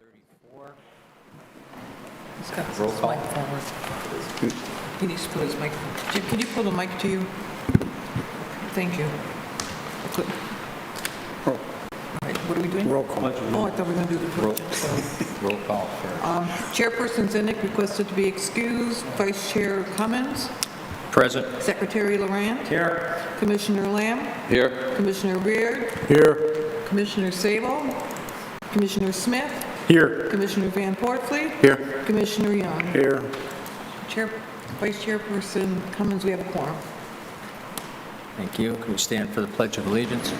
34. He's got his Roll call. mic forward. He needs to put his mic, Jim, can you pull the mic to you? Thank you. Good. All right, what are we doing? Roll call. Oh, I thought we were going to do the pledge. Sorry. Roll call first. Chairperson Zinnick requested to be excused. Vice Chair Cummins. Present. Secretary Laurent. Here. Commissioner Lamb. Here. Commissioner Beard. Here. Commissioner Sable. Commissioner Smith. Here. Commissioner Van Portfleet. Here. Commissioner Young. Here. Vice Chairperson Cummins, we have a quorum. Thank you. Can we stand for the Pledge of Allegiance?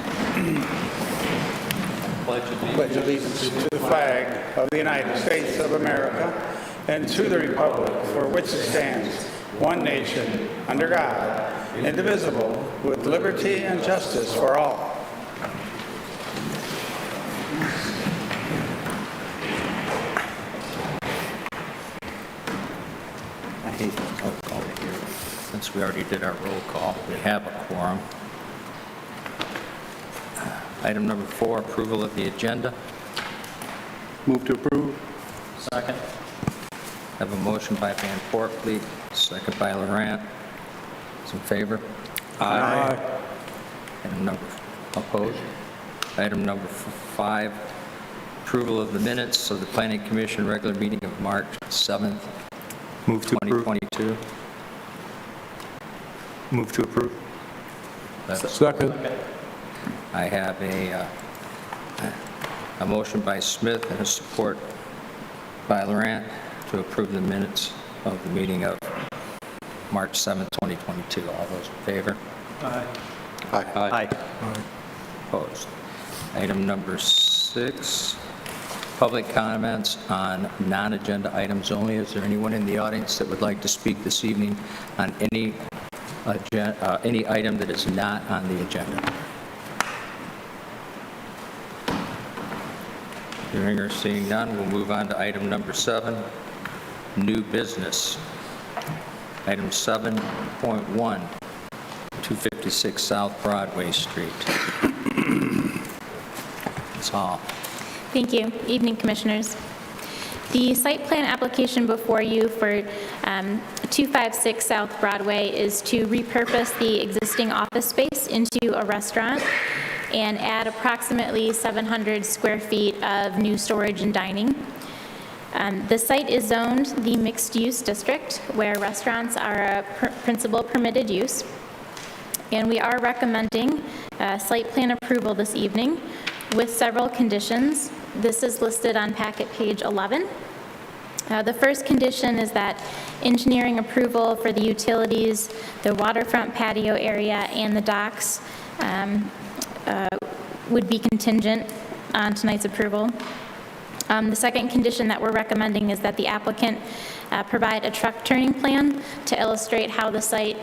Pledge allegiance to the flag of the United States of America and to the republic for which it stands, one nation, under God, indivisible, with liberty and justice for all. I hate the roll call here. Since we already did our roll call, we have a quorum. Item number 4, approval of the agenda. Move to approve. Second. Have a motion by Van Portfleet, second by Laurent. Those in favor? Aye. Item number, opposed? Item number 5, approval of the minutes of the Planning Commission regular meeting of March 7th, Move to approve. 2022. Move to approve. Second. I have a motion by Smith and a support by Laurent to approve the minutes of the meeting of March 7th, 2022. All those in favor? Aye. Opposed. Item number 6, public comments on non-agenda items only. Is there anyone in the audience that would like to speak this evening on any item that is not on the agenda? Hearing or seeing none, we'll move on to item number 7, new business. Item 7.1, 256 South Broadway Street. Ms. Hall. Thank you. Evening, Commissioners. The site plan application before you for 256 South Broadway is to repurpose the existing office space into a restaurant and add approximately 700 square feet of new storage and dining. The site is zoned the mixed-use district, where restaurants are a principal permitted use. And we are recommending site plan approval this evening with several conditions. This is listed on packet page 11. The first condition is that engineering approval for the utilities, the waterfront patio area, and the docks would be contingent on tonight's approval. The second condition that we're recommending is that the applicant provide a truck turning plan to illustrate how the site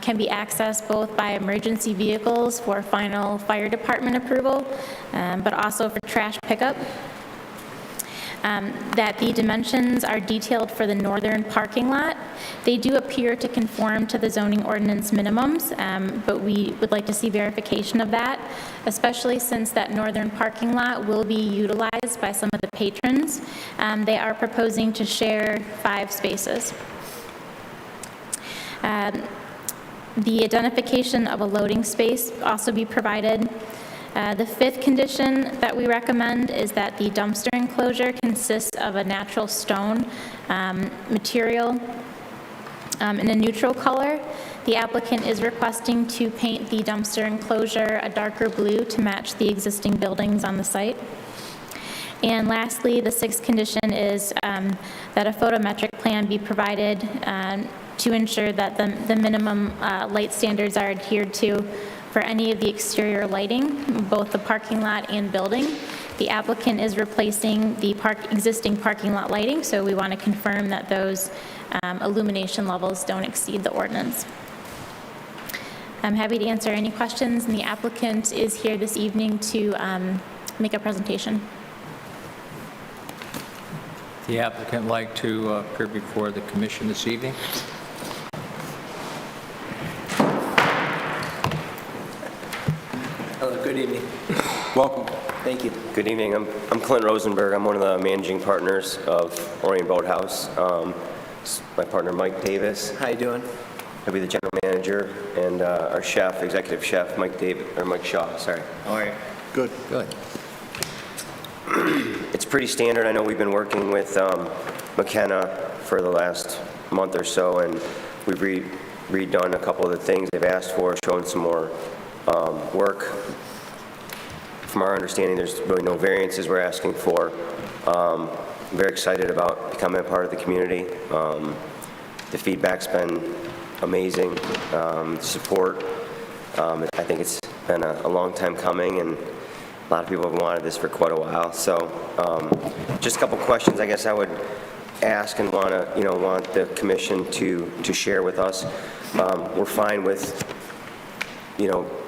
can be accessed both by emergency vehicles for final fire department approval, but also for trash pickup. That the dimensions are detailed for the northern parking lot. They do appear to conform to the zoning ordinance minimums, but we would like to see verification of that, especially since that northern parking lot will be utilized by some of the patrons. They are proposing to share 5 spaces. The identification of a loading space also be provided. The fifth condition that we recommend is that the dumpster enclosure consists of a natural stone material in a neutral color. The applicant is requesting to paint the dumpster enclosure a darker blue to match the existing buildings on the site. And lastly, the sixth condition is that a photometric plan be provided to ensure that the minimum light standards are adhered to for any of the exterior lighting, both the parking lot and building. The applicant is replacing the existing parking lot lighting, so we want to confirm that those illumination levels don't exceed the ordinance. I'm happy to answer any questions, and the applicant is here this evening to make a presentation. The applicant like to appear before the commission this evening? Hello, good evening. Welcome. Thank you. Good evening. I'm Clint Rosenberg. I'm one of the managing partners of Orion Boathouse. My partner Mike Davis. How you doing? I'll be the general manager, and our chef, executive chef, Mike Shaw. Sorry. How are you? Good. Good. It's pretty standard. I know we've been working with McKenna for the last month or so, and we've redone a couple of the things they've asked for, shown some more work. From our understanding, there's really no variances we're asking for. I'm very excited about becoming a part of the community. The feedback's been amazing. Support, I think it's been a long time coming, and a lot of people have wanted this for quite a while. So just a couple questions I guess I would ask and want the commission to share with us. We're fine with,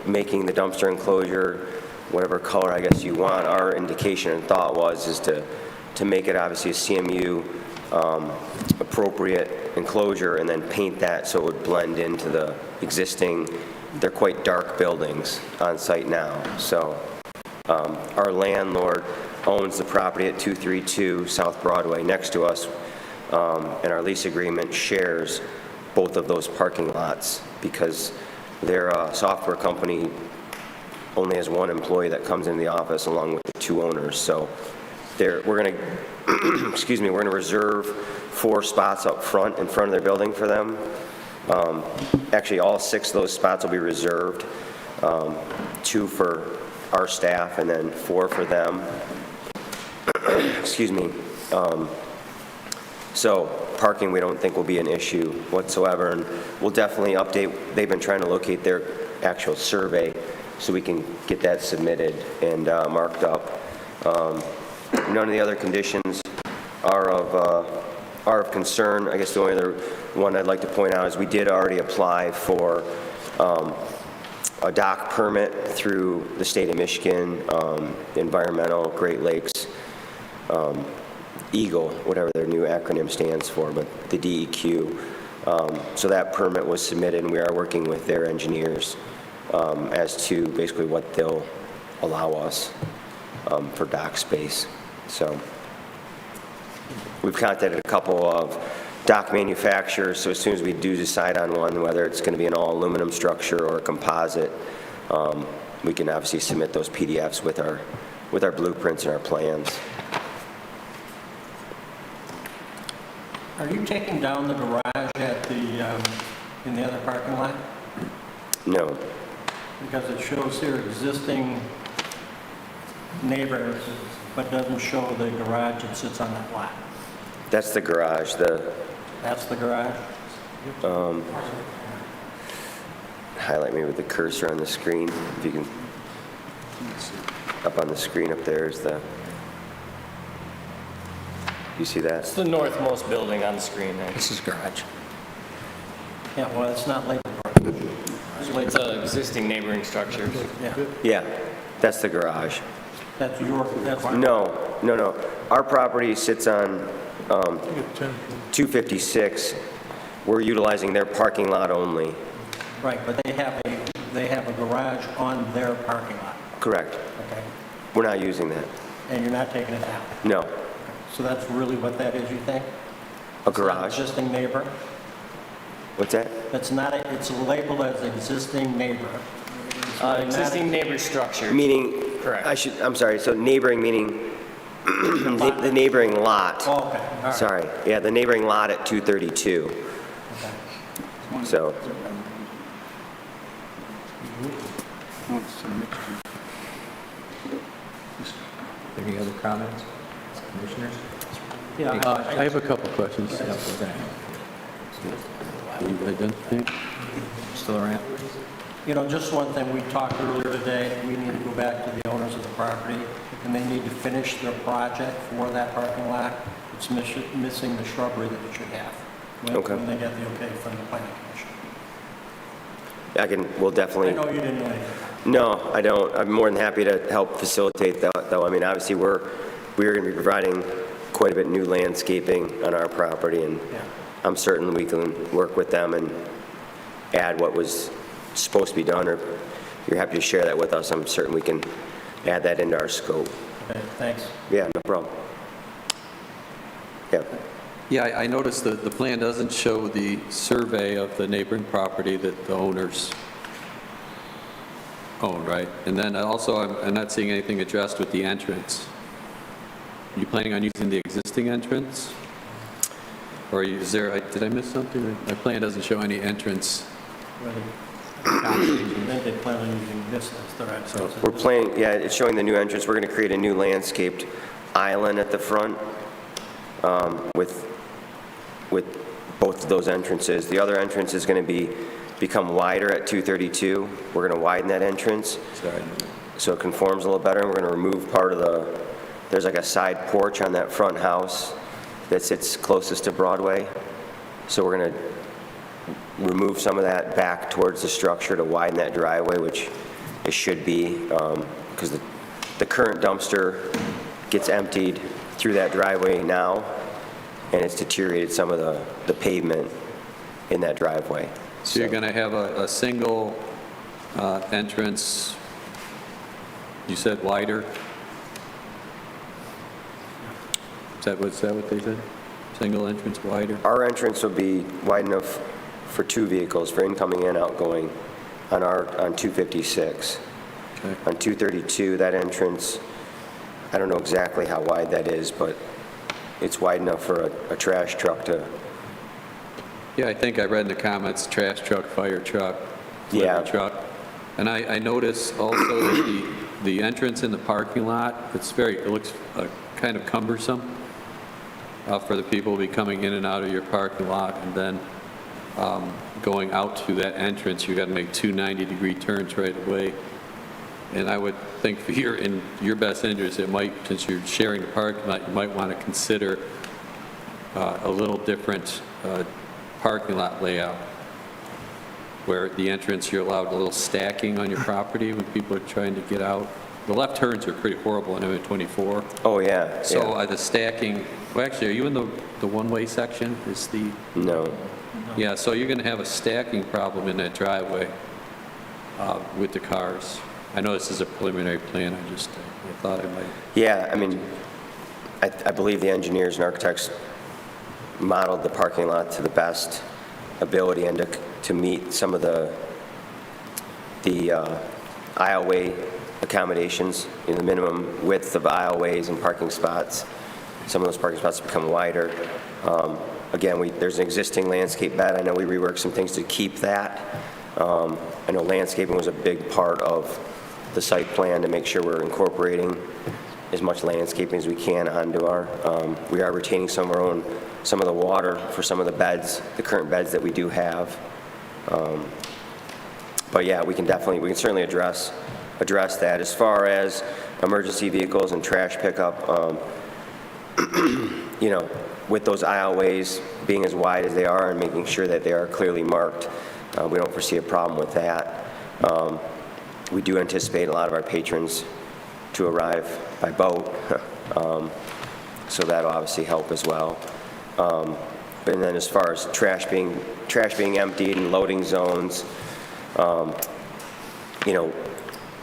making the dumpster enclosure whatever color I guess you want. Our indication and thought is to make it obviously a CMU appropriate enclosure and then paint that so it would blend into the existing, they're quite dark buildings on site now. So our landlord owns the property at 232 South Broadway next to us, and our lease agreement shares both of those parking lots because their software company only has one employee that comes into the office along with the two owners. So we're going to, excuse me, we're going to reserve 4 spots up front in front of their building for them. Actually, all 6 of those spots will be reserved, 2 for our staff and then 4 for them. Excuse me. So parking we don't think will be an issue whatsoever, and we'll definitely update. They've been trying to locate their actual survey so we can get that submitted and marked up. None of the other conditions are of concern. I guess the only other one I'd like to point out is we did already apply for a dock permit through the state of Michigan, Environmental Great Lakes, EAGLE, whatever their new acronym stands for, but the DEQ. So that permit was submitted, and we are working with their engineers as to basically what they'll allow us for dock space. So we've contacted a couple of dock manufacturers, so as soon as we do decide on one, whether it's going to be an all aluminum structure or a composite, we can obviously submit those PDFs with our blueprints and our plans. Are you taking down the garage at in the other parking lot? No. Because it shows here existing neighbors, but doesn't show the garage that sits on that lot. That's the garage. That's the garage? Highlight me with the cursor on the screen, if you can. Up on the screen up there is the, you see that? It's the northmost building on the screen there. This is garage. Yeah, well, it's not labeled. It's an existing neighboring structure. Yeah, Yeah, that's the garage. that's No. Our property sits on 256. We're utilizing their parking lot only. right, but they have a garage on their parking lot. Correct. Okay, We're not using that. and you're not taking it down. No. So that's really what that is, you think? A garage? Existing neighbor? What's that? It's not, it's labeled as existing neighbor. Existing neighbor structure. Meaning, Correct. I'm sorry, so neighboring meaning the neighboring lot. Oh, okay, all right. Sorry, yeah, the neighboring lot at 232. Okay. So, Any other comments, commissioners? Yeah, I have a couple questions. Still around? just one thing, we talked earlier today, we need to go back to the owners of the property, and they need to finish their project for that parking lot. It's missing the shrubbery that it should have. Okay. When they get the okay from the planning commission. we'll definitely. I know you didn't know anything. No, I don't. I'm more than happy to help facilitate that, though. I mean, obviously, we're going to be providing quite a bit new landscaping on our property, and Yeah. I'm certain we can work with them and add what was supposed to be done, or if you're happy to share that with us, I'm certain we can add that into our scope. Okay, thanks. Yeah, no problem. Yeah. Yeah, I noticed that the plan doesn't show the survey of the neighboring property that the owners own, right? And then also, I'm not seeing anything addressed with the entrance. Are you planning on using the existing entrance? Or is there, did I miss something? My plan doesn't show any entrance. I think they plan on using this as their entrance. We're planning, yeah, it's showing the new entrance. We're going to create a new landscaped island at the front with both of those entrances. The other entrance is going to become wider at 232. We're going to widen that entrance Sorry. so it conforms a little better. And we're going to remove part of there's like a side porch on that front house that sits closest to Broadway. So we're going to remove some of that back towards the structure to widen that driveway, which it should be, because the current dumpster gets emptied through that driveway now, and it's deteriorated some of the pavement in that driveway. So you're going to have a single entrance, you said wider? Is that what they said? Single entrance wider? Our entrance will be wide enough for two vehicles, for incoming and outgoing, on 256. Okay. On 232, that entrance, I don't know exactly how wide that is, but it's wide enough for a trash truck to... Yeah, I think I read in the comments, trash truck, fire truck, Yeah. delivery truck. And I noticed also that the entrance in the parking lot, it looks kind of cumbersome for the people who be coming in and out of your parking lot, and then going out to that entrance, you got to make two 90-degree turns right away. And I would think in your best interest, it might, since you're sharing the parking lot, you might want to consider a little different parking lot layout, where the entrance, you're allowed a little stacking on your property when people are trying to get out. The left turns are pretty horrible on M24. Oh, yeah. So yeah. the stacking, well, actually, are you in the one-way section? No. Yeah, so you're going to have a stacking problem in that driveway with the cars. I know this is a preliminary plan, I thought I might. Yeah, I mean, I believe the engineers and architects modeled the parking lot to the best ability and to meet some of the aisleway accommodations in the minimum width of aisleways and parking spots. Some of those parking spots become wider. Again, there's an existing landscape bed. I know we reworked some things to keep that. I know landscaping was a big part of the site plan to make sure we're incorporating as much landscaping as we can onto we are retaining some of the water for some of the beds, the current beds that we do have. But yeah, we can certainly address that. As far as emergency vehicles and trash pickup, with those aisleways being as wide as they are and making sure that they are clearly marked, we don't foresee a problem with that. We do anticipate a lot of our patrons to arrive by boat, so that'll obviously help as well. And then as far as trash being emptied and loading zones,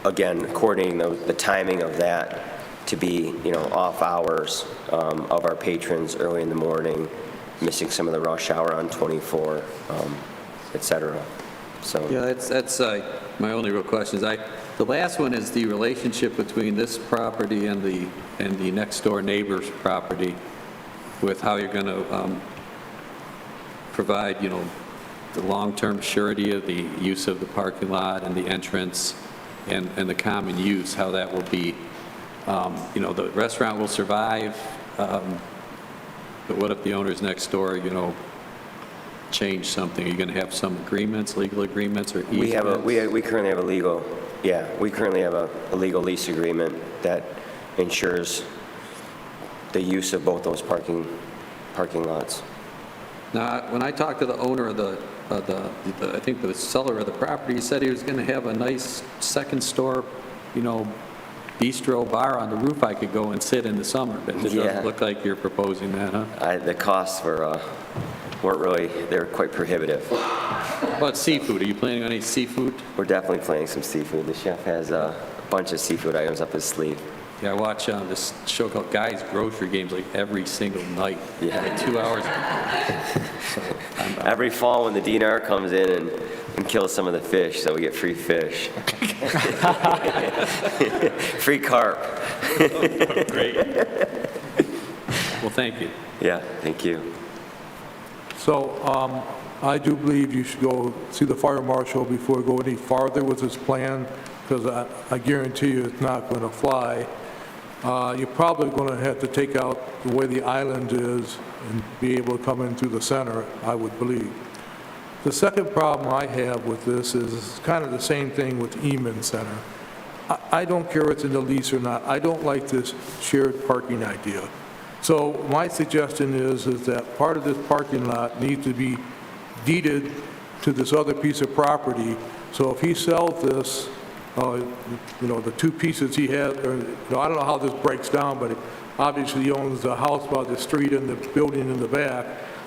again, coordinating the timing of that to be, off hours of our patrons early in the morning, missing some of the rush hour on 24, et cetera. So Yeah, that's my only real question. The last one is the relationship between this property and the next door neighbor's property, with how you're going to provide, the long-term surety of the use of the parking lot and the entrance and the common use, how that will be. The restaurant will survive, but what if the owners next door, change something? Are you going to have some agreements, legal agreements, or easements? we currently have a legal lease agreement that ensures the use of both those parking lots. Now, when I talked to the owner of I think the seller of the property, he said he was going to have a nice second store, bistro bar on the roof I could go and sit in the summer, but it doesn't look like you're proposing that, huh? The costs weren't really, they were quite prohibitive. What about seafood? Are you planning on any seafood? We're definitely planning some seafood. The chef has bunch of seafood items up his sleeve. Yeah, I watch this show called Guy's Grocery Games like every single night. Yeah. Like 2 hours. So Every fall when the DNR comes in and kills some of the fish, so we get free fish. Free carp. great. Well, thank you. Yeah, thank you. So I do believe you should go see the fire marshal before you go any farther with this plan, because I guarantee you it's not going to fly. You're probably going to have to take out the way the island is and be able to come in through the center, I would believe. The second problem I have with this is kind of the same thing with Eman Center. I don't care if it's in the lease or not. I don't like this shared parking idea. So my suggestion is that part of this parking lot needs to be deeded to this other piece of property. So if he sells this, the two pieces he has, or, I don't know how this breaks down, but obviously he owns the house by the street and the building in the back,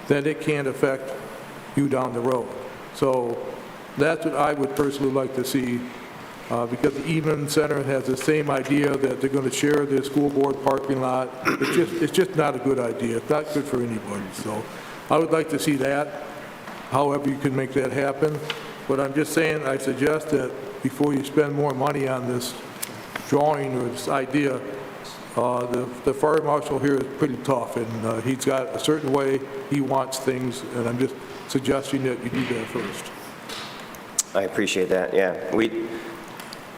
then it can't affect you down the road. So that's what I would personally like to see, because the Eman Center has the same idea that they're going to share their school board parking lot. It's just not a good idea. It's not good for anybody. So I would like to see that, however you can make that happen. But I'm just saying, I suggest that before you spend more money on this drawing or this idea, the fire marshal here is pretty tough, and he's got a certain way he wants things, and I'm just suggesting that you do that first. I appreciate that, yeah.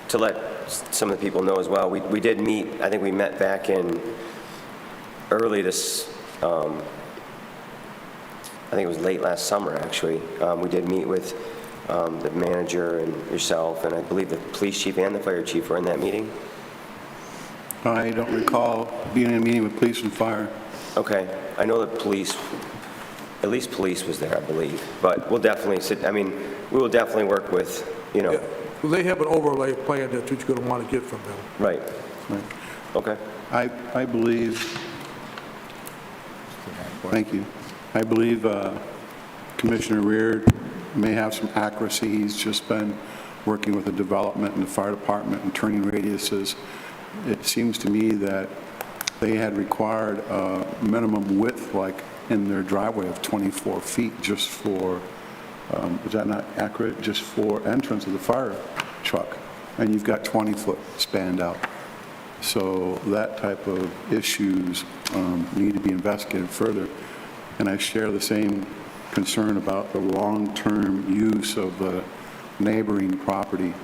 To let some of the people know as well, we did meet, I think we met back in early this, I think it was late last summer, actually. We did meet with the manager and yourself, and I believe the police chief and the fire chief were in that meeting. I don't recall being in a meeting with police and fire. Okay, I know the police, at least police was there, I believe, but we'll definitely we will definitely work with, Yeah. Well, they have an overlay plan that you're going to want to get from them. Right. Right. Okay. I believe, thank you. I believe Commissioner Reard may have some accuracy. He's just been working with the development and the fire department and turning radiuses. It seems to me that they had required a minimum width, like in their driveway, of 24 feet just for, is that not accurate? Just for entrance of the fire truck. And you've got 20-foot spanned out. So that type of issues need to be investigated further. And I share the same concern about the long-term use of the neighboring property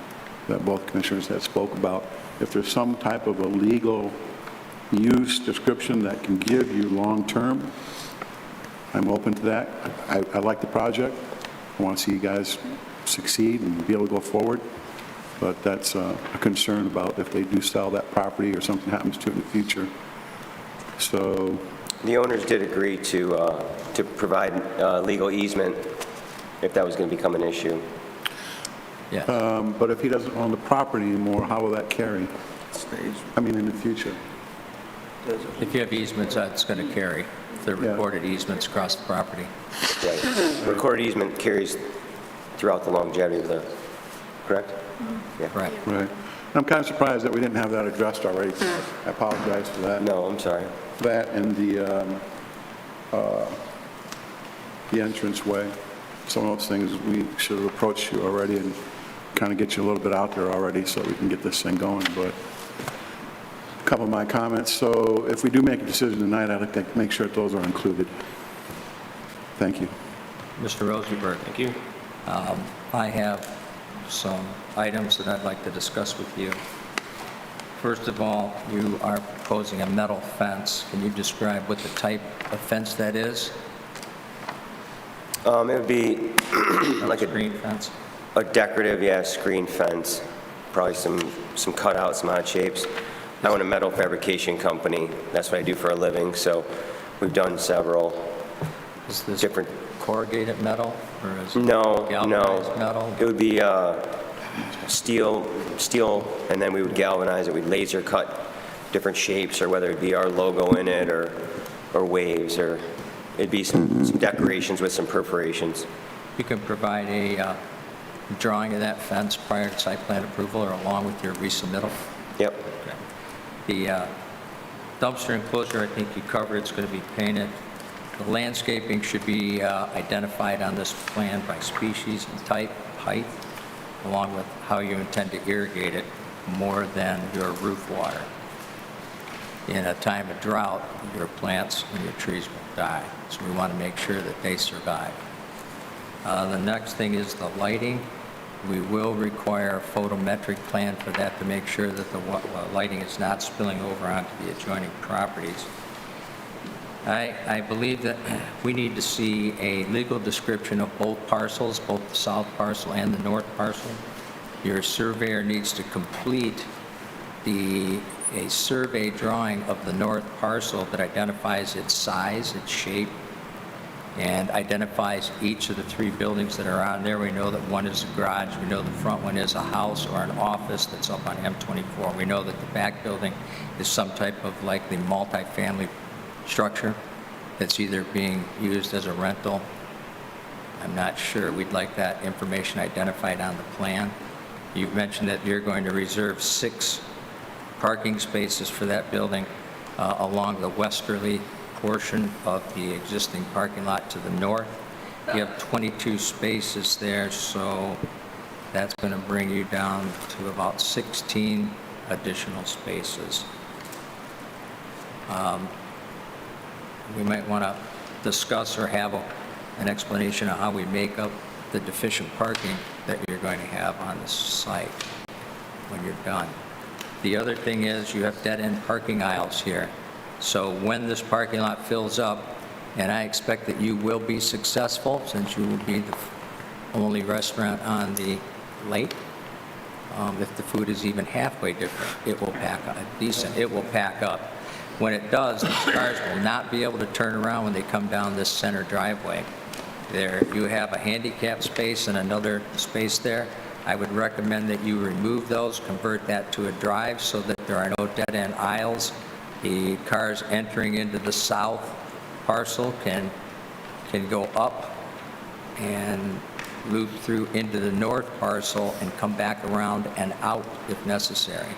that both commissioners have spoke about. If there's some type of a legal use description that can give you long-term, I'm open to that. I like the project. I want to see you guys succeed and be able to go forward. But that's a concern about if they do sell that property or something happens to it in the future. So The owners did agree to provide legal easement if that was going to become an issue. Yeah. but if he doesn't own the property anymore, how will that carry? I mean, in the future. If you have easements, that's going to carry. If they're Yeah. recorded easements across the property. Right. Recorded easement carries throughout the longevity of the, correct? Yeah. Right. Right. I'm kind of surprised that we didn't have that addressed already. I apologize for that. No, I'm sorry. That and the entranceway. Some of those things we should have approached you already and kind of get you a little bit out there already so we can get this thing going. But a couple of my comments. So if we do make a decision tonight, I'd like to make sure that those are included. Thank you. Mr. Rosenberg. Thank you. I have some items that I'd like to discuss with you. First of all, you are proposing a metal fence. Can you describe what the type of fence that is? It would be like Screen fence? a decorative, screen fence, probably some cutouts, some odd shapes. I own a metal fabrication company. That's what I do for a living, so we've done several Is this different. corrugated metal, or is it No, galvanized no. metal? It would be steel, and then we would galvanize it. We'd laser cut different shapes, or whether it be our logo in it, or waves, or it'd be some decorations with some perforations. You can provide a drawing of that fence prior to site plan approval or along with your resubmittal? Yep. Okay. The dumpster enclosure, I think you covered, it's going to be painted. The landscaping should be identified on this plan by species and type, height, along with how you intend to irrigate it more than your roof water. In a time of drought, your plants and your trees will die, so we want to make sure that they survive. The next thing is the lighting. We will require a photometric plan for that to make sure that the lighting is not spilling over onto the adjoining properties. I believe that we need to see a legal description of both parcels, both the south parcel and the north parcel. Your surveyor needs to complete a survey drawing of the north parcel that identifies its size, its shape, and identifies each of the 3 buildings that are on there. We know that one is a garage. We know the front one is a house or an office that's up on M24. We know that the back building is some type of likely multifamily structure that's either being used as a rental. I'm not sure. We'd like that information identified on the plan. You've mentioned that you're going to reserve 6 parking spaces for that building along the westerly portion of the existing parking lot to the north. You have 22 spaces there, so that's going to bring you down to about 16 additional spaces. We might want to discuss or have an explanation of how we make up the deficient parking that you're going to have on the site when you're done. The other thing is you have dead-end parking aisles here. So when this parking lot fills up, and I expect that you will be successful since you will be the only restaurant on the lake, if the food is even halfway different, it will pack up, it will pack up. When it does, the cars will not be able to turn around when they come down this center driveway. There, you have a handicap space and another space there. I would recommend that you remove those, convert that to a drive so that there are no dead-end aisles. The cars entering into the south parcel can go up and loop through into the north parcel and come back around and out if necessary.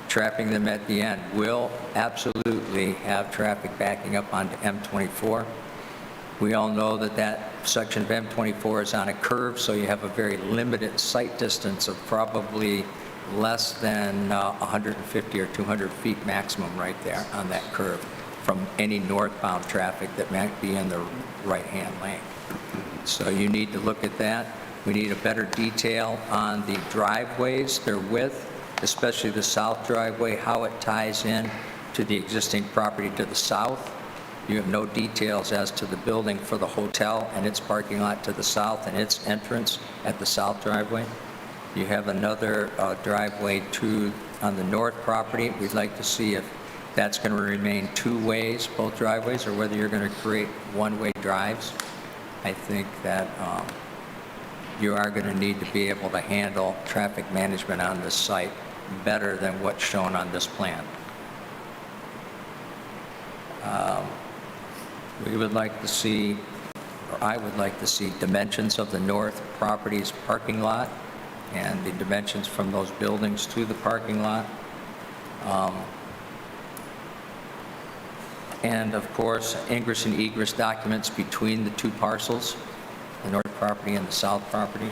Trapping them at the end will absolutely have traffic backing up onto M24. We all know that that section of M24 is on a curve, so you have a very limited sight distance of probably less than 150 or 200 feet maximum right there on that curve from any northbound traffic that might be in the right-hand lane. So you need to look at that. We need a better detail on the driveways, their width, especially the south driveway, how it ties in to the existing property to the south. You have no details as to the building for the hotel and its parking lot to the south and its entrance at the south driveway. You have another driveway on the north property. We'd like to see if that's going to remain 2 ways, both driveways, or whether you're going to create one-way drives. I think that you are going to need to be able to handle traffic management on this site better than what's shown on this plan. We would like to see, or I would like to see, dimensions of the north property's parking lot and the dimensions from those buildings to the parking lot. And of course, ingress and egress documents between the 2 parcels, the north property and the south property,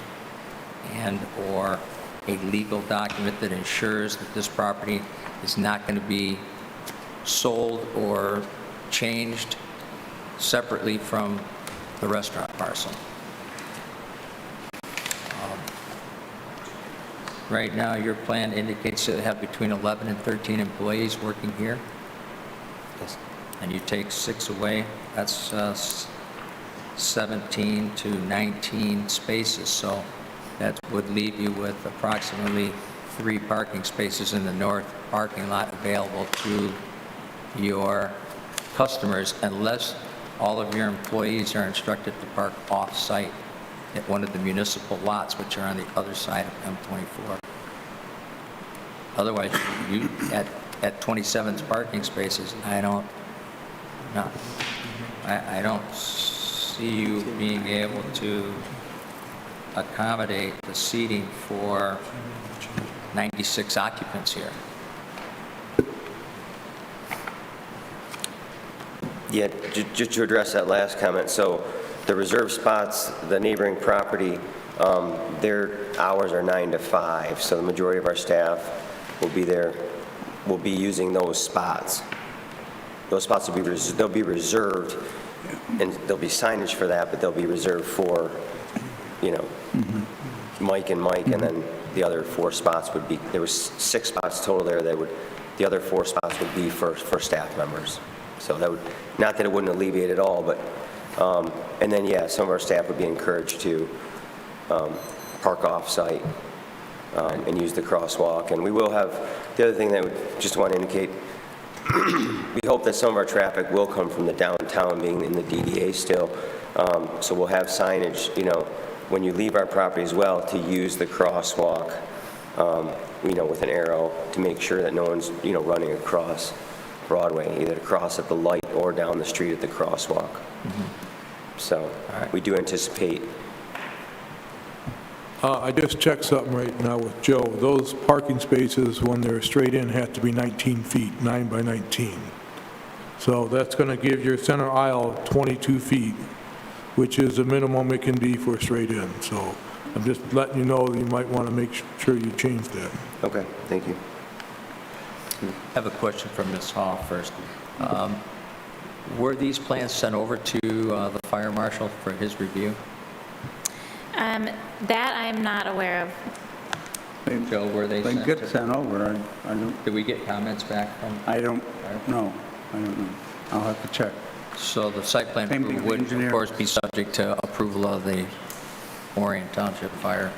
and or a legal document that ensures that this property is not going to be sold or changed separately from the restaurant parcel. Right now, your plan indicates that you have between 11 and 13 employees working here. Yes. And you take 6 away, that's 17 to 19 spaces. So that would leave you with approximately 3 parking spaces in the north parking lot available to your customers, unless all of your employees are instructed to park off-site at one of the municipal lots, which are on the other side of M24. Otherwise, you at 27 parking spaces, I don't see you being able to accommodate the seating for 96 occupants here? Yeah, just to address that last comment, so the reserved spots, the neighboring property, their hours are 9 to 5, so the majority of our staff will be there, will be using those spots. Those spots will be, they'll be reserved, and there'll be signage for that, but they'll be reserved for, you know, Mike and Mike, and then the other 4 spots would be, there was 6 spots total there that would, the other 4 spots would be for staff members. So that would, not that it wouldn't alleviate it all, but, and then, yeah, some of our staff would be encouraged to park off-site and use the crosswalk. And we will have, the other thing that I would just want to indicate, we hope that some of our traffic will come from the downtown, being in the DDA still. So we'll have signage, you know, when you leave our property as well, to use the crosswalk, you know, with an arrow to make sure that no one's, you know, running across Broadway, either to cross at the light or down the street at the crosswalk. So we do anticipate. I just checked something right now with Joe. Those parking spaces, when they're straight in, have to be 19 feet, 9 by 19. So that's going to give your center aisle 22 feet, which is the minimum it can be for straight in. So I'm just letting you know you might want to make sure you change that. Okay, thank you. I have a question from Ms. Hall first. Were these plans sent over to the fire marshal for his review? That I'm not aware of. Joe, were they They sent? get sent over. I don't, Did we get comments back from? I don't know. I don't know. I'll have to check. So the site plan Same thing approval with would, of engineer. course, be subject to approval of the Orion Township Fire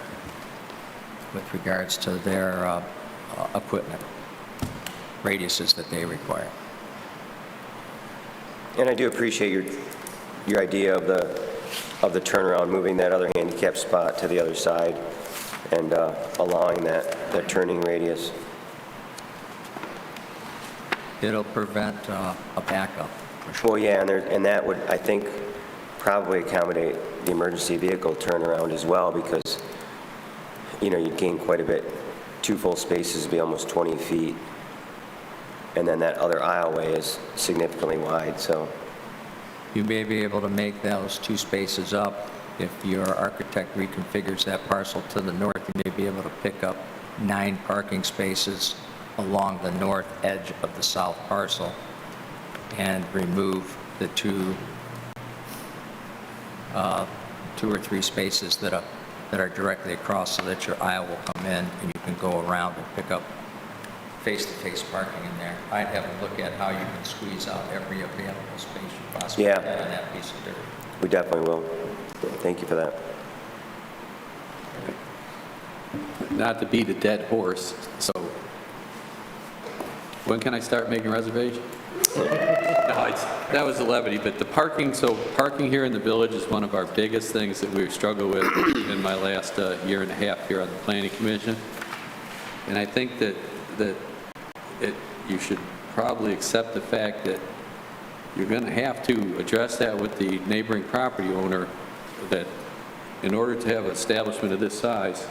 with regards to their equipment, radiuses that they require. And I do appreciate your idea of the turnaround, moving that other handicap spot to the other side and allowing that turning radius. It'll prevent a backup, for sure. Well, yeah, and that would, I think, probably accommodate the emergency vehicle turnaround as well, because, you know, you'd gain quite a bit. 2 full spaces would be almost 20 feet, and then that other aisleway is significantly wide, so. You may be able to make those 2 spaces up. If your architect reconfigures that parcel to the north, you may be able to pick up 9 parking spaces along the north edge of the south parcel and remove the 2 or 3 spaces that are directly across, so that your aisle will come in and you can go around and pick up face-to-face parking in there. I'd have a look at how you can squeeze out every available space you possibly Yeah. can on that piece of dirt. We definitely will. Thank you for that. Not to beat a dead horse, so when can I start making reservations? No, that was a levity, but the parking, so parking here in the village is one of our biggest things that we've struggled with in my last year and a half here on the Planning Commission. And I think that you should probably accept the fact that you're going to have to address that with the neighboring property owner, that in order to have an establishment of this size,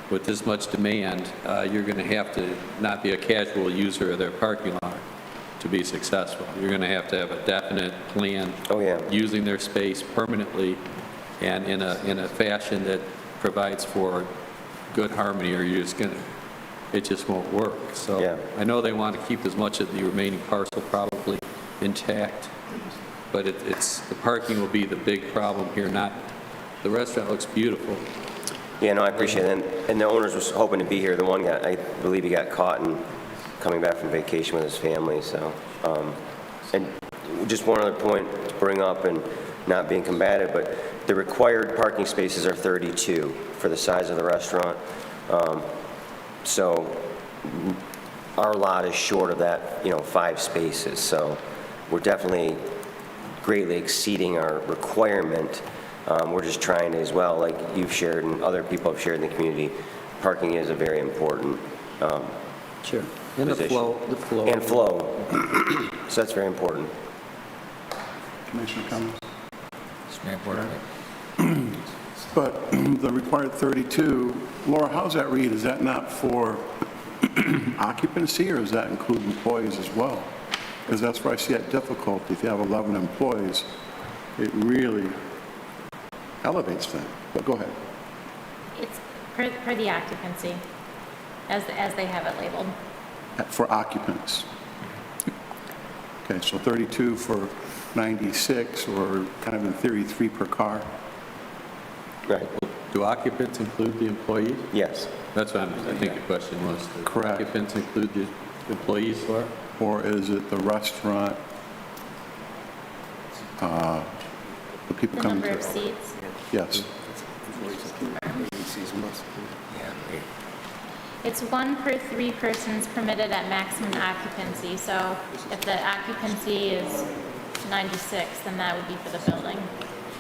with this much demand, you're going to have to not be a casual user of their parking lot to be successful. You're going to have a definite plan. Oh, yeah. Using their space permanently and in a fashion that provides for good harmony, or you're just going to, it just won't work. So Yeah. I know they want to keep as much of the remaining parcel probably intact, but it's the parking will be the big problem here, not, the restaurant looks beautiful. Yeah, no, I appreciate it. And the owners was hoping to be here. The one guy, I believe he got caught in coming back from vacation with his family, so. And just one other point to bring up, and not being combative, but the required parking spaces are 32 for the size of the restaurant. So our lot is short of that, 5 spaces. So we're definitely greatly exceeding our requirement. We're just trying to, as well, like you've shared and other people have shared in the community, parking is a very important Sure. And the position. flow. And flow. So that's very important. Commissioner comments? Mr. Mayor, Board of But the required 32, Laura, how's that read? Is that not for occupancy, or does that include employees as well? Because that's where I see that difficulty. If you have 11 employees, it really elevates that. But go ahead. It's per the occupancy, as they have it labeled. For occupants. Okay, so 32 for 96, or kind of in theory, 3 per car. Right, Do occupants include the employees? yes. That's what I think the question was. Do Correct. occupants include the employees, Laura? Or is it the restaurant, the people The coming number to? of seats. Yes. It's 1 per 3 persons permitted at maximum occupancy. So if the occupancy is 96, then that would be for the building.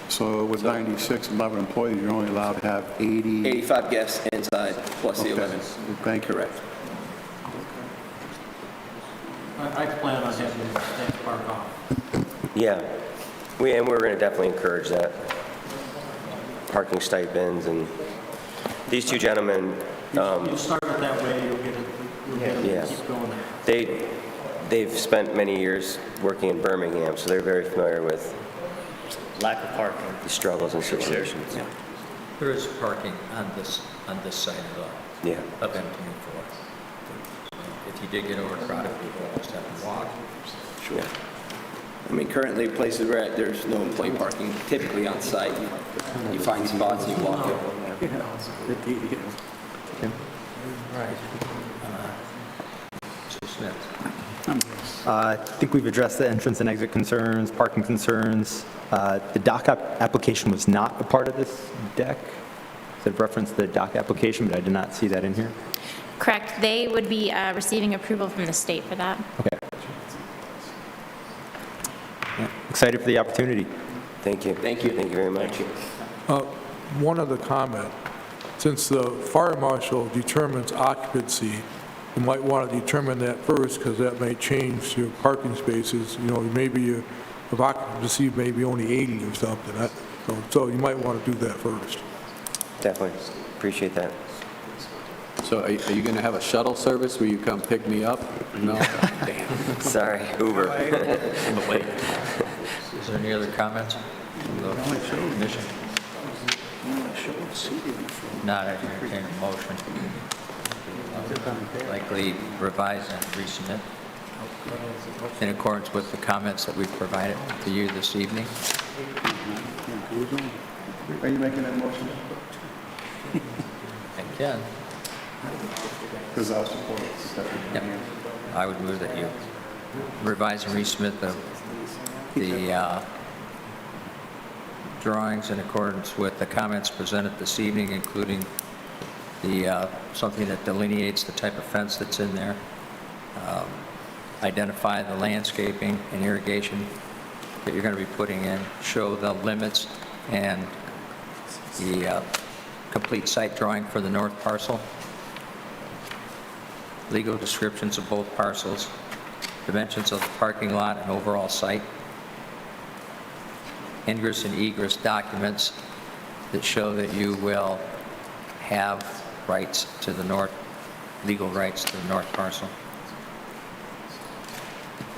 So with 96, 11 employees, you're only allowed to have 80? 85 guests inside, plus the Okay. 11. Thank you. Correct. I plan on having the staff park off. Yeah, and we're going to definitely encourage that. Parking stipends, and these two gentlemen, You start it that way, you'll get it, Yeah. keep going. they've spent many years working in Birmingham, so they're very familiar with Lack of parking. the struggles and situations. There is parking on this side Yeah. of M24. If you did get overcrowded, people just have to walk. Sure. I mean, currently, places we're at, there's no employee parking typically on site. You find spots, you walk it. Right. Mr. Smith. I think we've addressed the entrance and exit concerns, parking concerns. The dock application was not a part of this deck. It said reference the dock application, but I did not see that in here. Correct. They would be receiving approval from the state for that. Okay. Yeah, excited for the opportunity. Thank you. Thank you. Thank you very much. One other comment. Since the fire marshal determines occupancy, you might want to determine that first, because that may change your parking spaces. You know, maybe your of occupancy maybe only 80 or something. So you might want to do that first. Definitely. Appreciate that. So are you going to have a shuttle service where you come pick me up? No? Damn. Sorry, Uber. Is there any other comments from the commission? Not, I entertain a motion. Likely revise and resubmit in accordance with the comments that we've provided to you this evening. Are you making that motion? Again, Because I'll support it. yep, I would move that you revise and resubmit the drawings in accordance with the comments presented this evening, including the something that delineates the type of fence that's in there, identify the landscaping and irrigation that you're going to be putting in, show the limits and the complete site drawing for the north parcel, legal descriptions of both parcels, dimensions of the parking lot and overall site, ingress and egress documents that show that you will have rights to the north, legal rights to the north parcel,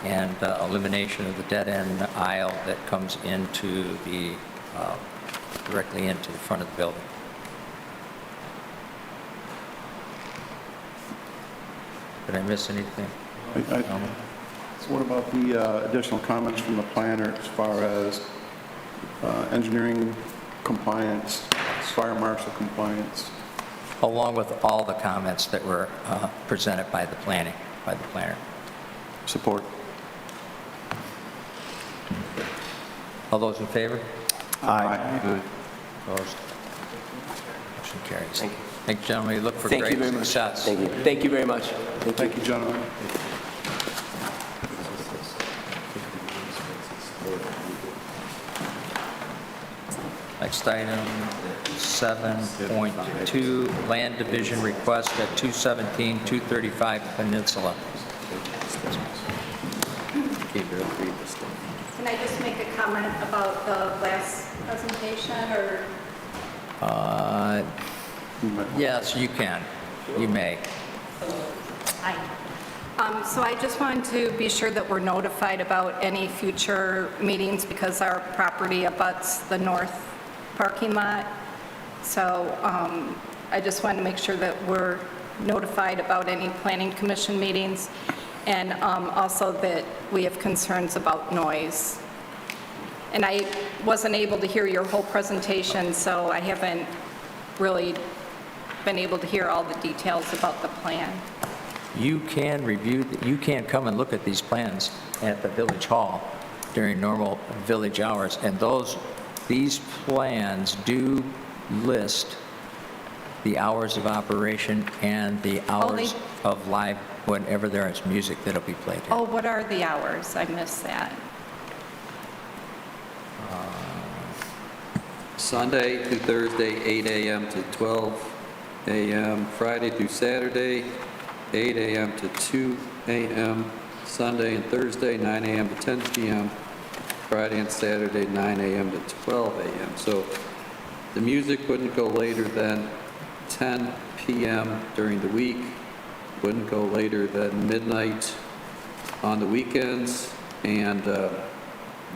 and elimination of the dead-end aisle that comes into the, directly into the front of the building. Did I miss anything? What about the additional comments from the planner as far as engineering compliance, fire marshal compliance? Along with all the comments that were presented by the planner. Support. All those in favor? Aye. Opposed? Motion carries. Thank you. Thank you, gentlemen. We look for Thank you great very much. success. Thank you. Thank you very much. Thank you, gentlemen. Next item, 7.2, land division request at 217, 235 Peninsula. Can I just make a comment about the last presentation, or Yes, you can. You may. Hi. So I just wanted to be sure that we're notified about any future meetings because our property abuts the north parking lot. So I just wanted to make sure that we're notified about any planning commission meetings and also that we have concerns about noise. And I wasn't able to hear your whole presentation, so I haven't really been able to hear all the details about the plan. You can you can come and look at these plans at the Village Hall during normal village hours, and these plans do list the hours of operation and the hours of live, whenever there is music that'll be played here. Oh, what are the hours? I missed that. Sunday through Thursday, 8 a.m. to 12 a.m., Friday through Saturday, 8 a.m. to 2 a.m., Sunday and Thursday, 9 a.m. to 10 p.m., Friday and Saturday, 9 a.m. to 12 a.m. So the music wouldn't go later than 10 p.m. during the week, wouldn't go later than midnight on the weekends, and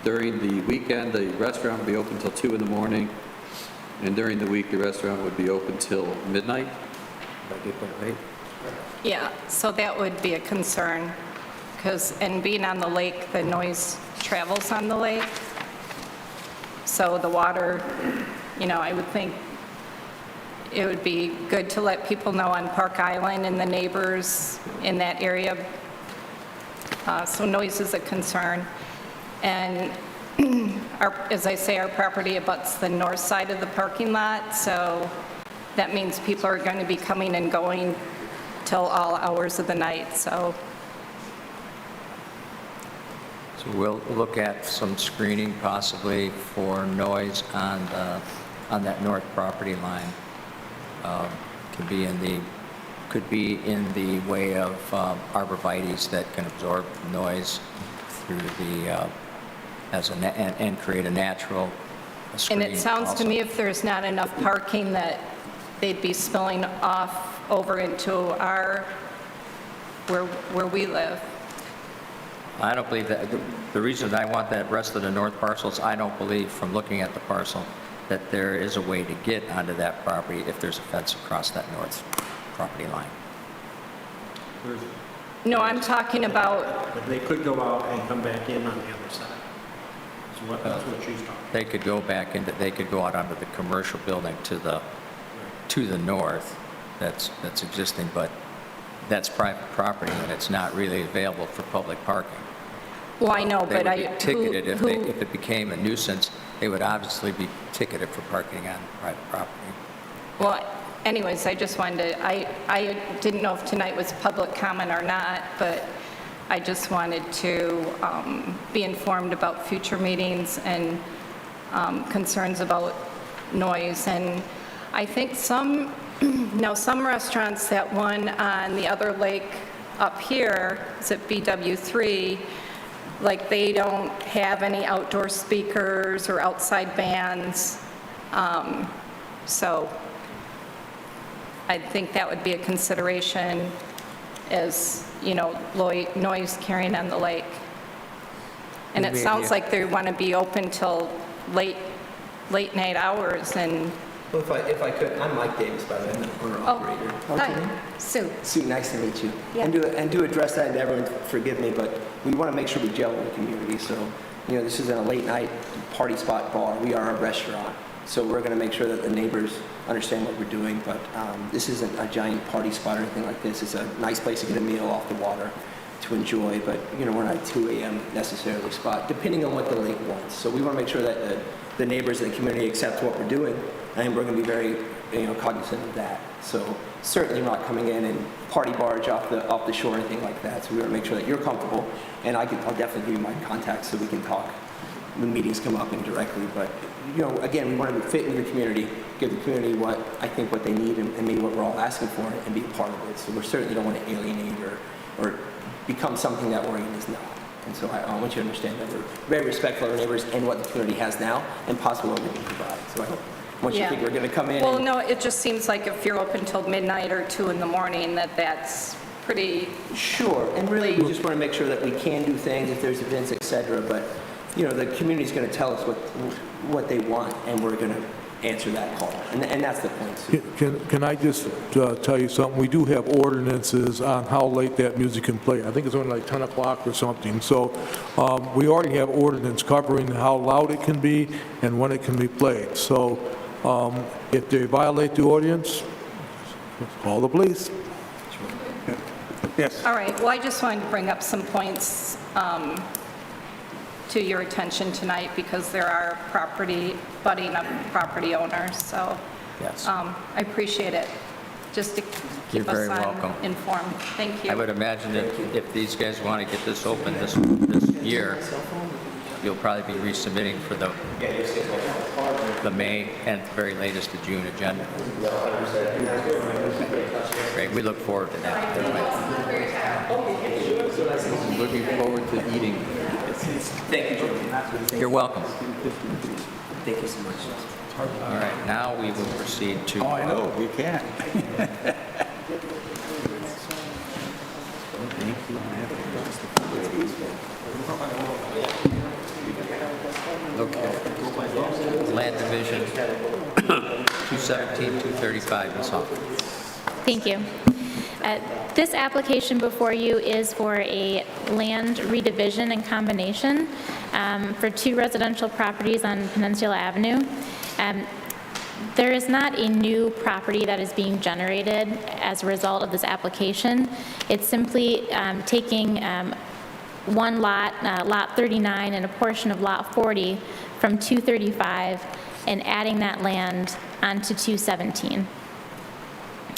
during the weekend, the restaurant would be open till 2 in the morning, and during the week, the restaurant would be open till midnight. Did I get that right? Yeah, so that would be a concern, because, and being on the lake, the noise travels on the lake. So the water, I would think it would be good to let people know on Park Island and the neighbors in that area. So noise is a concern. And as I say, our property abuts the north side of the parking lot, so that means people are going to be coming and going till all hours of the night, so. So we'll look at some screening possibly for noise on that north property line. Could be in the way of arborvitaes that can absorb noise through the, and create a natural screen. And it sounds to me if there's not enough parking that they'd be spilling off over into where we live. I don't believe that. The reason I want that rest of the north parcels, I don't believe from looking at the parcel that there is a way to get onto that property if there's a fence across that north property line. No, I'm talking about, But they could go out and come back in on the other side. That's what she's talking. They could go back into, they could go out onto the commercial building to the north that's existing, but that's private property and it's not really available for public parking. well, I know, They but would I... be ticketed if it became a nuisance. They would obviously be ticketed for parking on private property. Well, anyways, I just wanted to, I didn't know if tonight was public comment or not, but I just wanted to be informed about future meetings and concerns about noise. And I think some restaurants, that one on the other lake up here, is at BW3, like they don't have any outdoor speakers or outside bands. So I think that would be a consideration as, noise carrying on the lake. And it sounds like they want to be open till late night hours and... Well, if I could, I'm Mike Davis, by the way, I'm the owner operator. Hi, Sue. Sue, nice to meet you. Yeah. And do address that, and everyone forgive me, but we want to make sure we gel in the community. So, this isn't a late night party spot bar. We are a restaurant. So we're going to make sure that the neighbors understand what we're doing, but this isn't a giant party spot or anything like this. It's a nice place to get a meal off the water to enjoy, but we're not a 2 a.m. necessarily spot, depending on what the lake wants. So we want to make sure that the neighbors in the community accept what we're doing, and we're going to be very cognizant of that. So certainly not coming in and party barge off the shore or anything like that. So we want to make sure that you're comfortable, and I'll definitely give you my contacts so we can talk when meetings come up indirectly. But again, we want to fit in the community, give the community what they need and maybe what we're all asking for, and be a part of it. So we certainly don't want to alienate or become something that Orion is not. And so I want you to understand that we're very respectful of our neighbors and what the community has now and possibly what we can provide. So I once you Yeah. think we're going to come in. Well, and- no, it just seems like if you're open till midnight or 2 in the morning, that's pretty, Sure, and really, we just want to make sure that we can do things if there's events, et cetera, but, the community's going to tell us what they want, and we're going to answer that call, and that's the point. Can I just tell you something? We do have ordinances on how late that music can play. I think it's only like 10 o'clock or something. So we already have ordinance covering how loud it can be and when it can be played. So if they violate the ordinance, call the police. Yes. all right. Well, I just wanted to bring up some points to your attention tonight because there are budding up property owners, so Yes. I appreciate it, just to You're keep us very welcome. informed. Thank you. I would imagine that if these guys want to get this open this year, you'll probably be resubmitting for the May and at the very latest the June agenda. Great, we look forward to that. Looking forward to eating. Thank you, Jim. You're welcome. Thank you so much. All right, now we will proceed to... Oh, I know, you can't. Okay. Land Division 217, 235, Ms. Hoffman. Thank you. This application before you is for a land redivision and combination for 2 residential properties on Peninsula Avenue. There is not a new property that is being generated as a result of this application. It's simply taking one lot, Lot 39, and a portion of Lot 40 from 235 and adding that land onto 217.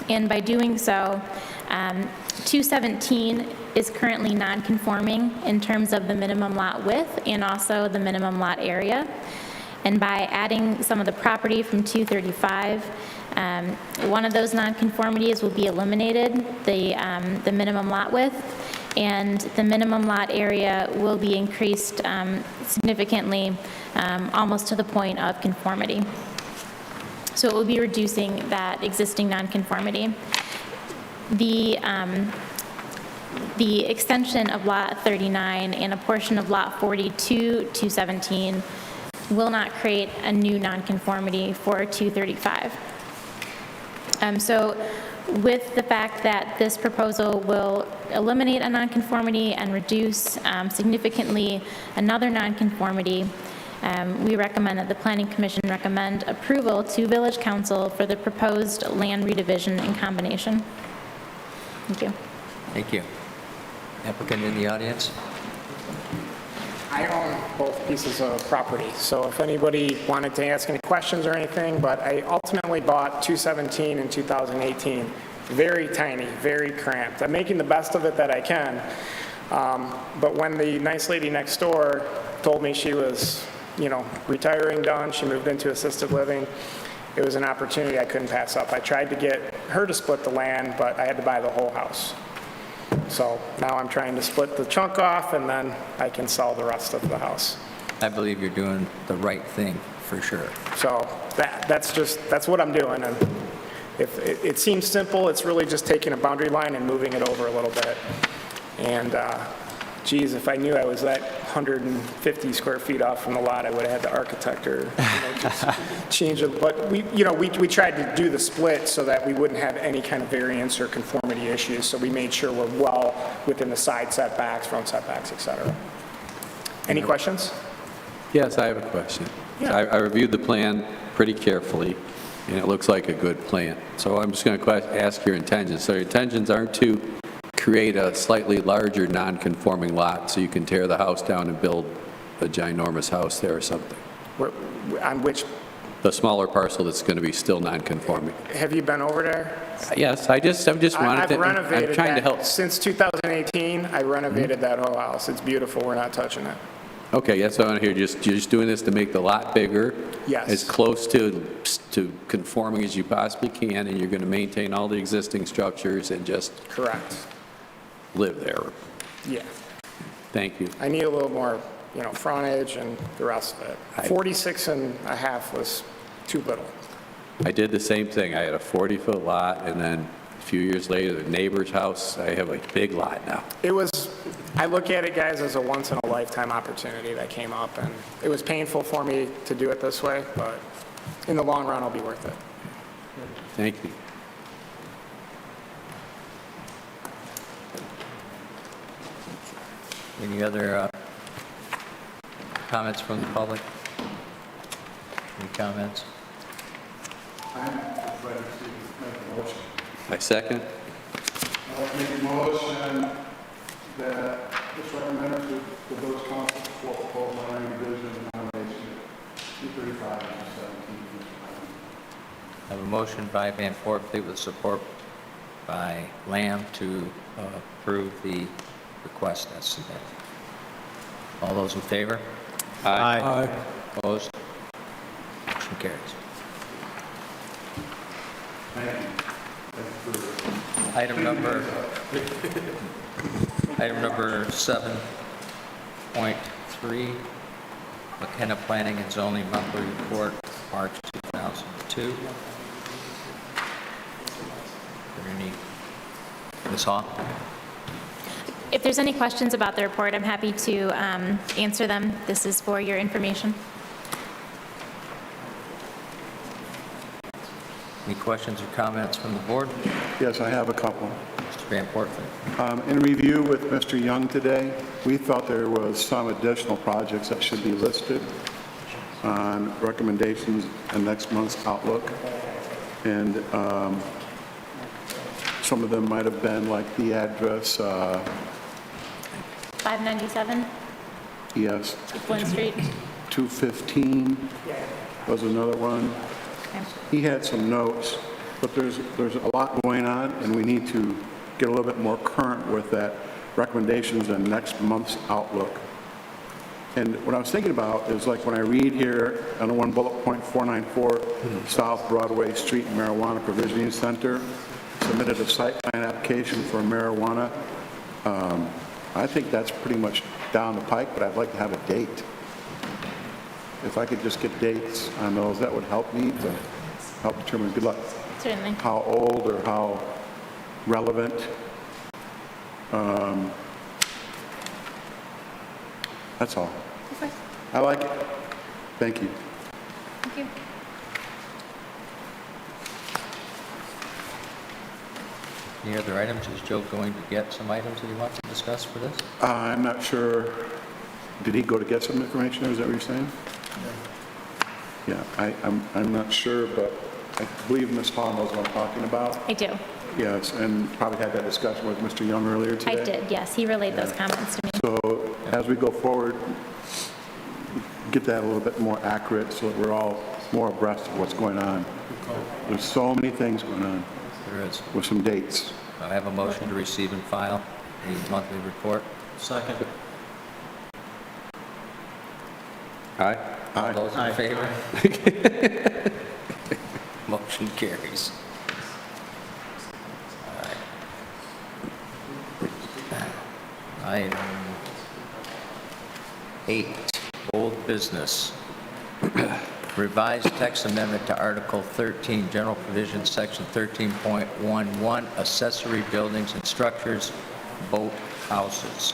And by doing so, 217 is currently non-conforming in terms of the minimum lot width and also the minimum lot area. And by adding some of the property from 235, one of those nonconformities will be eliminated, the minimum lot width, and the minimum lot area will be increased significantly, almost to the point of conformity. So it will be reducing that existing nonconformity. The extension of Lot 39 and a portion of Lot 42 to 17 will not create a new nonconformity for 235. So with the fact that this proposal will eliminate a nonconformity and reduce significantly another nonconformity, we recommend that the Planning Commission recommend approval to Village Council for the proposed land redivision and combination. Thank you. Thank you. Applicant in the audience? I own both pieces of property, so if anybody wanted to ask any questions or anything, but I ultimately bought 217 in 2018. Very tiny, very cramped. I'm making the best of it that I can, but when the nice lady next door told me she was, retiring done, she moved into assisted living, it was an opportunity I couldn't pass up. I tried to get her to split the land, but I had to buy the whole house. So now I'm trying to split the chunk off, and then I can sell the rest of the house. I believe you're doing the right thing, for sure. So that's what I'm doing. And if it seems simple, it's really just taking a boundary line and moving it over a little bit. And geez, if I knew I was that 150 square feet off from the lot, I would have had the architect or just change it. But we tried to do the split so that we wouldn't have any kind of variance or conformity issues. So we made sure we're well within the side setbacks, front setbacks, et cetera. Any questions? Yes, I have a question. Yeah. I reviewed the plan pretty carefully, and it looks like a good plan. So I'm just going to ask your intentions. So your intentions aren't to create a slightly larger non-conforming lot so you can tear the house down and build a ginormous house there or something? On which? The smaller parcel that's going to be still non-conforming. Have you been over there? Yes, I just wanted to, I've renovated I'm trying to that. help. Since 2018, I renovated that whole house. It's beautiful. We're not touching it. Okay, that's what I want to hear. You're just doing this to make the lot bigger? Yes. As close to conforming as you possibly can, and you're going to maintain all the existing structures and just Correct. live there? Yeah. Thank you. I need a little more, frontage and the rest of it. 46 and a half was too little. I did the same thing. I had a 40-foot lot, and then a few years later, the neighbor's house, I have a big lot now. I look at it, guys, as a once-in-a-lifetime opportunity that came up, and it was painful for me to do it this way, but in the long run, it'll be worth it. Thank you. Any other comments from the public? Any comments? I second. I'll make a motion that it's recommended to the village council for proposal on any division nomination 235 and 17. I have a motion by Van Fortley with support by Lamb to approve the request as submitted. All those in favor? Aye. Opposed? Motion carries. Item number 7.3, McKenna Planning and Zoning Monthly Report, March 2002. Are there any? Ms. Hall? If there's any questions about the report, I'm happy to answer them. This is for your information. Any questions or comments from the board? Yes, I have a couple. Mr. Van Fortley. In review with Mr. Young today, we felt there was some additional projects that should be listed on recommendations in next month's Outlook. And some of them might have been like the address, 597 yes, Flynn Street. 215 was another one. He had some notes, but there's a lot going on, and we need to get a little bit more current with that recommendations in next month's Outlook. And what I was thinking about is like when I read here on one bullet point 494, South Broadway Street Marijuana Provisioning Center submitted a site plan application for marijuana. I think that's pretty much down the pike, but I'd like to have a date. If I could just get dates on those, that would help me to help determine, good luck, Certainly. how old or how relevant. That's all. Okay. I like it. Thank you. Thank you. Any other items? Is Joe going to get some items that he wants to discuss for this? I'm not sure, did he go to get some information, or is that what you're saying? Yeah, I'm not sure, but I believe Ms. Hall knows what I'm talking about. I do. Yes, and probably had that discussion with Mr. Young earlier today. I did, yes. He relayed those comments to me. So as we go forward, get that a little bit more accurate so that we're all more abreast of what's going on. There's so many things going on There is. with some dates. I have a motion to receive and file the monthly report. Second. Aye. All those in favor? Motion carries. All right. Item 8, old business. Revised text amendment to Article 13, General Provisions, Section 13.11, accessory buildings and structures, boat houses.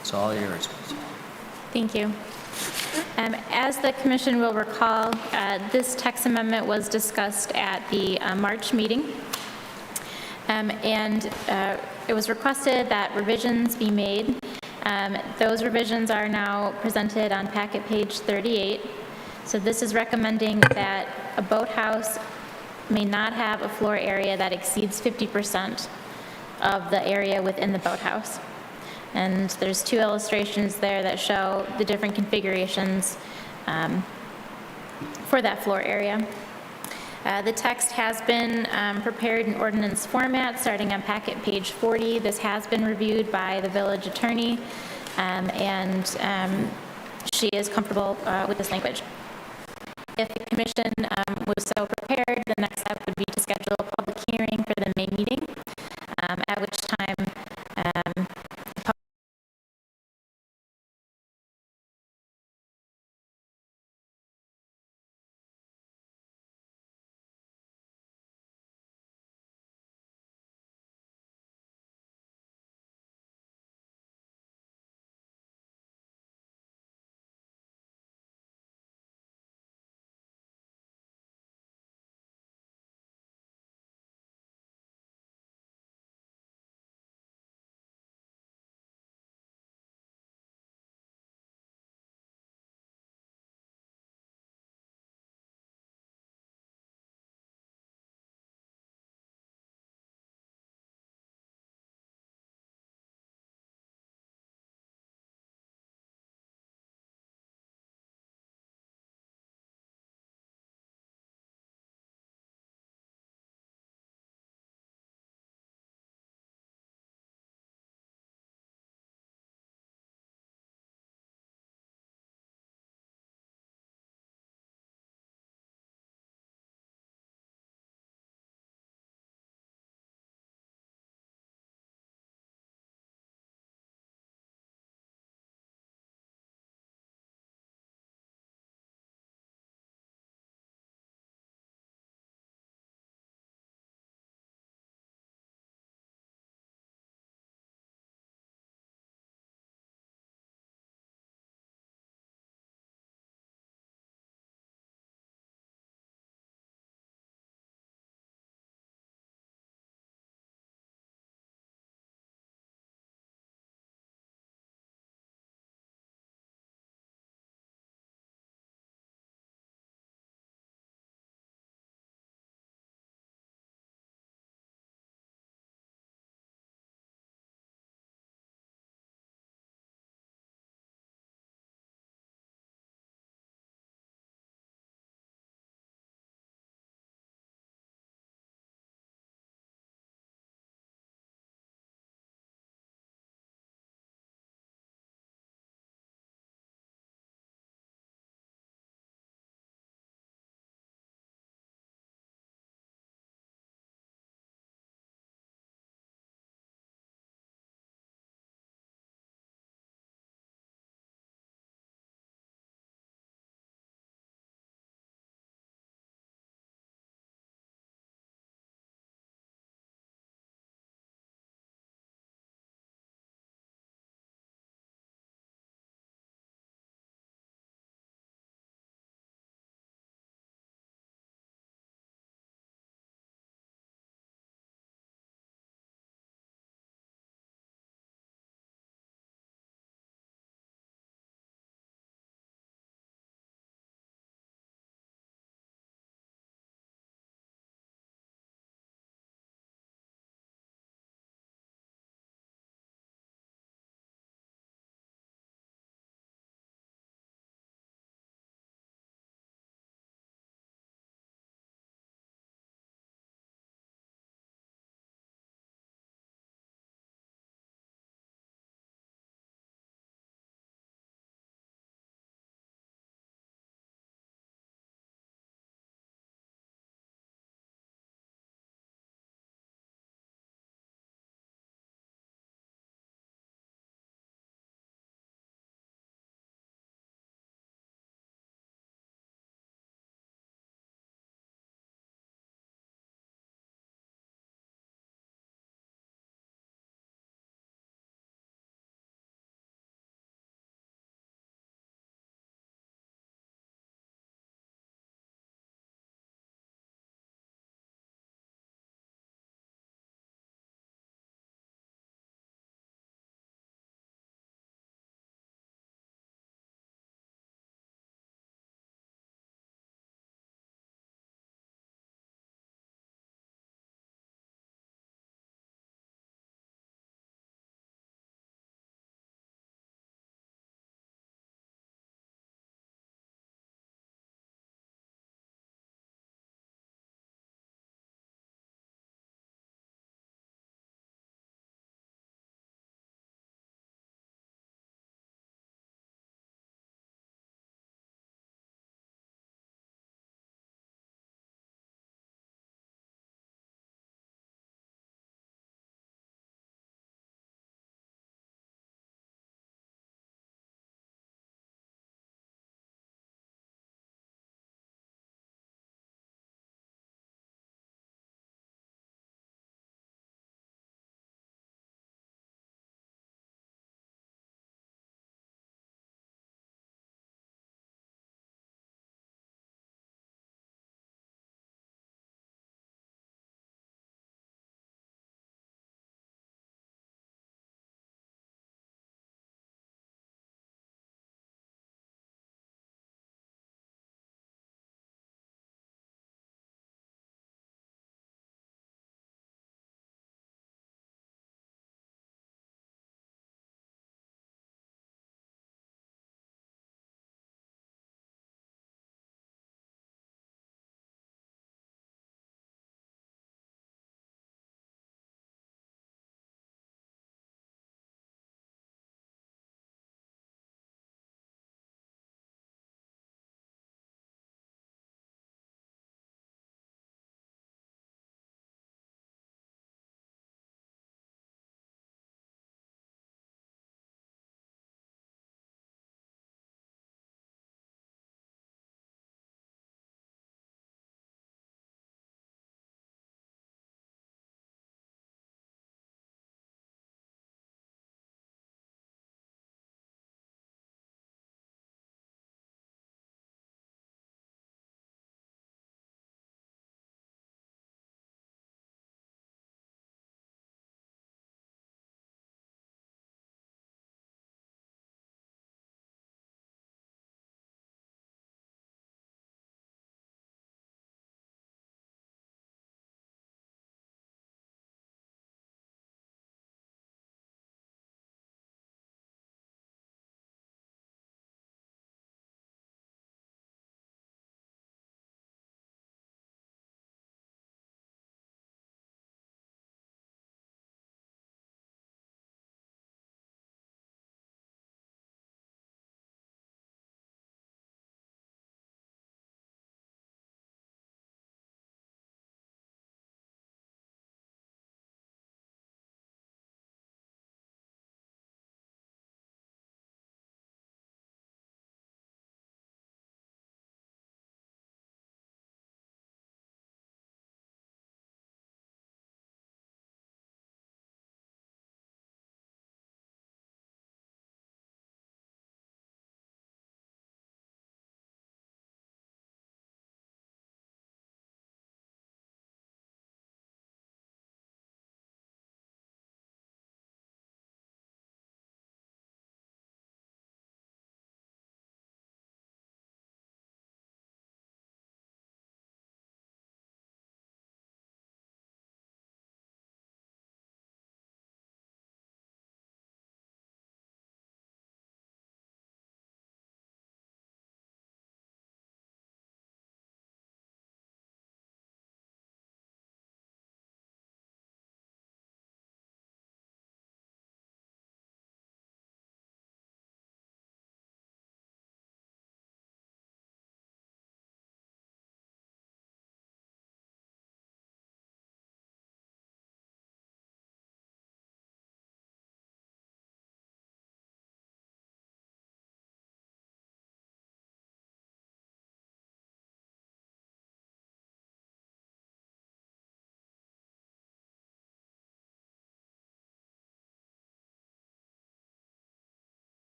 It's all yours. Thank you. As the commission will recall, this text amendment was discussed at the March meeting. And it was requested that revisions be made. Those revisions are now presented on packet page 38. So this is recommending that a boathouse may not have a floor area that exceeds 50% of the area within the boathouse. And there's 2 illustrations there that show the different configurations for that floor area. The text has been prepared in ordinance format, starting on packet page 40. This has been reviewed by the village attorney, and she is comfortable with this language. If the commission was so prepared, the next step would be to schedule